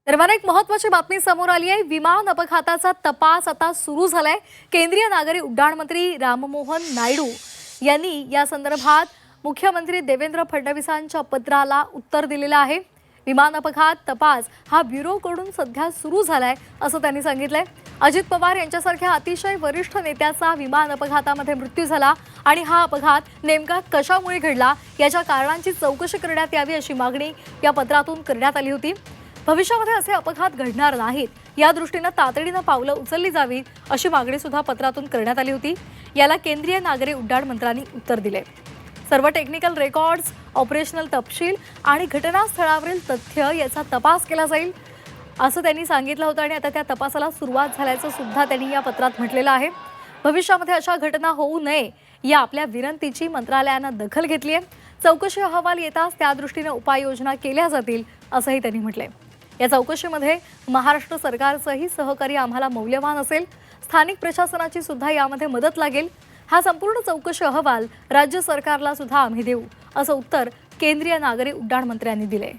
दरम्यान एक महत्त्वाची बातमी समोर आली आहे। विमान अपघाताचा तपास आता सुरू झालाय। केंद्रीय नागरी उड्डाण मंत्री राममोहन नायडू यांनी या संदर्भात मुख्यमंत्री देवेंद्र फडणवीसांच्या पत्राला उत्तर दिलेलं आहे। विमान अपघात तपास हा ब्युरोकडून सध्या सुरू झालाय असं त्यांनी सांगितलंय। अजित पवार यांच्यासारख्या अतिशय वरिष्ठ नेत्याचा विमान अपघातामध्ये मृत्यू झाला आणि हा अपघात नेमका कशामुळे घडला याच्या कारणांची चौकशी करण्यात यावी अशी मागणी या पत्रातून करण्यात आली होती। भविष्यामध्ये असे अपघात घडणार नाहीत या दृष्टीने तातडीने पावलं उचलली जावीत अशी मागणी सुद्धा पत्रातून करण्यात आली होती। याला केंद्रीय नागरी उड्डाण मंत्र्यांनी उत्तर दिले। सर्व टेक्निकल रेकॉर्ड्स, ऑपरेशनल तपशील आणि घटनास्थळावरील तथ्य याचा तपास केला जाईल असं त्यांनी सांगितलं होतं आणि आता त्या तपासाला सुरुवात झाल्याचं सुद्धा त्यांनी या पत्रात म्हटलेलं आहे। भविष्यामध्ये अशा घटना होऊ नये या आपल्या विनंतीची मंत्रालयाने दखल घेतली आहे। चौकशी अहवाल येताच त्या दृष्टीने उपाययोजना केल्या जातील असंही त्यांनी म्हटलंय। या चौकशीमध्ये महाराष्ट्र सरकारचंही सहकार्य आम्हाला मौल्यवान असेल। स्थानिक प्रशासनाची सुद्धा यामध्ये मदत लागेल। हा संपूर्ण चौकशी अहवाल राज्य सरकारला सुद्धा आम्ही देऊ असं उत्तर केंद्रीय नागरी उड्डाण मंत्र्यांनी दिले।